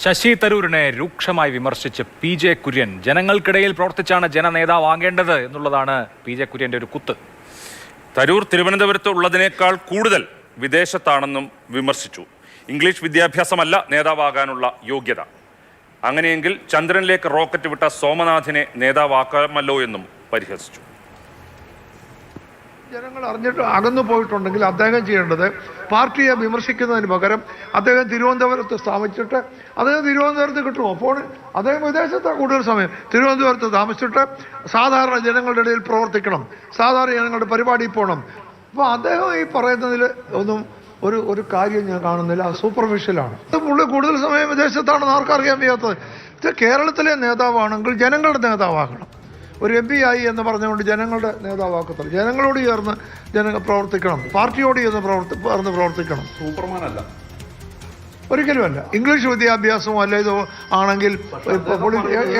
ശശി തരൂരിനെ രൂക്ഷമായി വിമർശിച്ച് പി.ജെ. കുര്യൻ. ജനങ്ങൾക്കിടയിൽ പ്രവർത്തിച്ചാണ് ജനനേതാവാകേണ്ടത് എന്നുള്ളതാണ് പി.ജെ. കുര്യന്റെ ഒരു കുത്ത്. തരൂർ തിരുവനന്തപുരത്ത് ഉള്ളതിനേക്കാൾ കൂടുതൽ വിദേശത്താണെന്നും വിമർശിച്ചു. ഇംഗ്ലീഷ് വിദ്യാഭ്യാസമല്ല നേതാവാകാനുള്ള യോഗ്യത. അങ്ങനെയെങ്കിൽ ചന്ദ്രനിലേക്ക് റോക്കറ്റ് വിട്ട സോമനാഥിനെ നേതാവാക്കാമല്ലോ എന്നും പരിഹസിച്ചു. ജനങ്ങൾ അറിഞ്ഞിട്ട് അകന്നു പോയിട്ടുണ്ടെങ്കിൽ അദ്ദേഹം ചെയ്യേണ്ടത് പാർട്ടിയെ വിമർശിക്കുന്നതിന് പകരം അദ്ദേഹം തിരുവനന്തപുരത്ത് സ്ഥാപിച്ചിട്ട് അദ്ദേഹം തിരുവനന്തപുരത്ത് കിട്ടുമോ ഫോൺ അദ്ദേഹം വിദേശത്ത് കൂടുതൽ സമയം തിരുവനന്തപുരത്ത് താമസിച്ചിട്ട് സാധാരണ ജനങ്ങളുടെ ഇടയിൽ പ്രവർത്തിക്കണം, സാധാരണ ജനങ്ങളുടെ പരിപാടിയിൽ പോകണം. അപ്പോൾ അദ്ദേഹം ഈ പറയുന്നതിൽ ഒന്നും ഒരു കാര്യം ഞാൻ കാണുന്നില്ല. സൂപ്പർഫിഷ്യലാണ്. പുള്ളി കൂടുതൽ സമയം വിദേശത്താണെന്ന് ആർക്കറിയാൻ വയ്യാത്തത്. ഇത് കേരളത്തിലെ നേതാവാണെങ്കിൽ ജനങ്ങളുടെ നേതാവാകണം. ഒരു MP ആയി എന്ന് പറഞ്ഞുകൊണ്ട് ജനങ്ങളുടെ നേതാവാക്കത്തില്ല. ജനങ്ങളോട് ചേർന്ന് ജനങ്ങൾ പ്രവർത്തിക്കണം, പാർട്ടിയോട് ചേർന്ന് പ്രവർത്തിക്കണം. സൂപ്പർമാനല്ല, ഒരിക്കലുമല്ല. ഇംഗ്ലീഷ് വിദ്യാഭ്യാസമോ അല്ല ഇതോ ആണെങ്കിൽ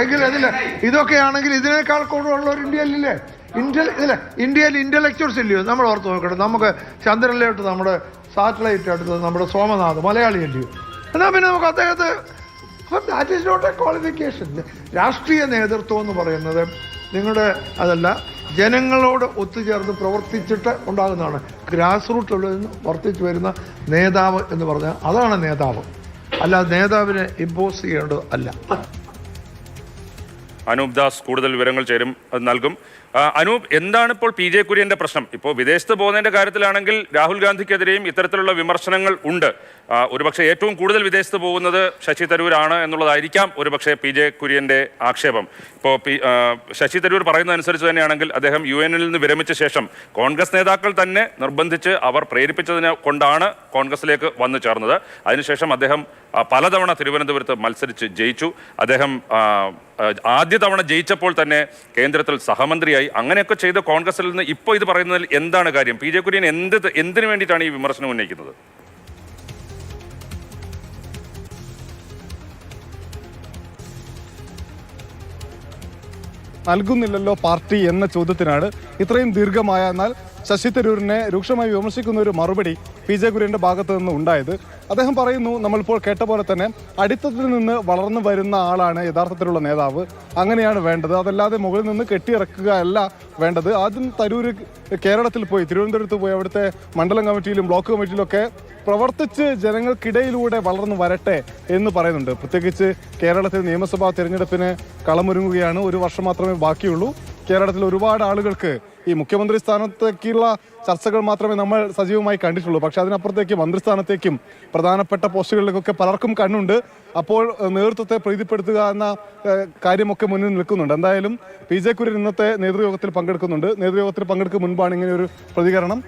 എങ്കിൽ അതില്ല. ഇതൊക്കെ ആണെങ്കിൽ ഇതിനേക്കാൾ കൂടുതലുള്ള ഒരു ഇന്ത്യയിലില്ലേ? ഇന്ത്യയിൽ ഇന്റലക്ച്വൽസ് ഇല്ലയോ? നമ്മൾ ഓർത്ത് നോക്കട്ടെ. നമുക്ക് ചന്ദ്രനിലോട്ട് നമ്മുടെ സാറ്റലൈറ്റ് എടുത്തത് നമ്മുടെ സോമനാഥ് മലയാളി അല്ലയോ? എന്നാൽ പിന്നെ നമുക്ക് അദ്ദേഹത്തെ that is not a qualification. രാഷ്ട്രീയ നേതൃത്വം എന്ന് പറയുന്നത് നിങ്ങളുടെ അതല്ല, ജനങ്ങളോട് ഒത്തുചേർന്ന് പ്രവർത്തിച്ചിട്ട് ഉണ്ടാകുന്നതാണ്. ഗ്രാസ് റൂട്ടിൽ നിന്ന് വർത്തിച്ചു വരുന്ന നേതാവ് എന്ന് പറഞ്ഞാൽ അതാണ് നേതാവ്, അല്ലാതെ നേതാവിനെ ഇമ്പോസ് ചെയ്യേണ്ടത് അല്ല. അനൂപ് ദാസ് കൂടുതൽ വിവരങ്ങൾ നൽകും. അനൂപ്, എന്താണ് ഇപ്പോൾ പി.ജെ. കുര്യന്റെ പ്രശ്നം? ഇപ്പോൾ വിദേശത്ത് പോകുന്നതിന്റെ കാര്യത്തിലാണെങ്കിൽ രാഹുൽ ഗാന്ധിക്കെതിരെയും ഇത്തരത്തിലുള്ള വിമർശനങ്ങൾ ഉണ്ട്. ഒരുപക്ഷെ ഏറ്റവും കൂടുതൽ വിദേശത്ത് പോകുന്നത് ശശി തരൂരാണ് എന്നുള്ളതായിരിക്കാം ഒരുപക്ഷെ പി.ജെ. കുര്യന്റെ ആക്ഷേപം. ഇപ്പോൾ ശശി തരൂർ പറയുന്നതനുസരിച്ച് തന്നെയാണെങ്കിൽ അദ്ദേഹം UN നിന്ന് വിരമിച്ച ശേഷം കോൺഗ്രസ് നേതാക്കൾ തന്നെ നിർബന്ധിച്ച് അവർ പ്രേരിപ്പിച്ചതിനെ കൊണ്ടാണ് കോൺഗ്രസിലേക്ക് വന്നു ചേർന്നത്. അതിനുശേഷം അദ്ദേഹം പലതവണ തിരുവനന്തപുരത്ത് മത്സരിച്ച് ജയിച്ചു. അദ്ദേഹം ആദ്യ തവണ ജയിച്ചപ്പോൾ തന്നെ കേന്ദ്രത്തിൽ സഹമന്ത്രിയായി. അങ്ങനെയൊക്കെ ചെയ്ത കോൺഗ്രസിൽ നിന്ന് ഇപ്പോൾ ഇത് പറയുന്നതിൽ എന്താണ് കാര്യം? പി.ജെ. കുര്യൻ എന്തിനു വേണ്ടിയിട്ടാണ് ഈ വിമർശനം ഉന്നയിക്കുന്നത്? നൽകുന്നില്ലല്ലോ പാർട്ടി എന്ന ചോദ്യത്തിനാണ് ഇത്രയും ദീർഘമായ എന്നാൽ ശശി തരൂരിനെ രൂക്ഷമായി വിമർശിക്കുന്ന ഒരു മറുപടി പി.ജെ. കുര്യന്റെ ഭാഗത്ത് നിന്ന് ഉണ്ടായത്. അദ്ദേഹം പറയുന്നു, നമ്മളിപ്പോൾ കേട്ട പോലെ തന്നെ അടിത്തട്ടിൽ നിന്ന് വളർന്നു വരുന്ന ആളാണ് യഥാർത്ഥത്തിലുള്ള നേതാവ്. അങ്ങനെയാണ് വേണ്ടത്, അതല്ലാതെ മുകളിൽ നിന്ന് കെട്ടിയിറക്കുക അല്ല വേണ്ടത്. ആദ്യം തരൂർ കേരളത്തിൽ പോയി, തിരുവനന്തപുരത്ത് പോയി അവിടുത്തെ മണ്ഡലം കമ്മിറ്റിയിലും ബ്ലോക്ക് കമ്മിറ്റിയിലൊക്കെ പ്രവർത്തിച്ച് ജനങ്ങൾക്കിടയിലൂടെ വളർന്നു വരട്ടെ എന്ന് പറയുന്നുണ്ട്. പ്രത്യേകിച്ച് കേരളത്തിൽ നിയമസഭാ തെരഞ്ഞെടുപ്പിന് കളമൊരുങ്ങുകയാണ്. 1 വർഷം മാത്രമേ ബാക്കിയുള്ളൂ. കേരളത്തിൽ ഒരുപാട് ആളുകൾക്ക് ഈ മുഖ്യമന്ത്രി സ്ഥാനത്തേക്കുള്ള ചർച്ചകൾ മാത്രമേ നമ്മൾ സജീവമായി കണ്ടിട്ടുള്ളൂ. പക്ഷെ അതിനപ്പുറത്തേക്ക് മന്ത്രിസ്ഥാനത്തേക്കും പ്രധാനപ്പെട്ട പോസ്റ്റുകളിലേക്കൊക്കെ പലർക്കും കണ്ണുണ്ട്. അപ്പോൾ നേതൃത്വത്തെ പ്രീതിപ്പെടുത്തുക എന്ന കാര്യമൊക്കെ മുന്നിൽ നിൽക്കുന്നുണ്ട്. എന്തായാലും പി.ജെ. കുര്യൻ ഇന്നത്തെ നേതൃയോഗത്തിൽ പങ്കെടുക്കുന്നുണ്ട്. നേതൃയോഗത്തിൽ പങ്കെടുക്കും മുൻപാണ് ഇങ്ങനെ ഒരു പ്രതികരണം.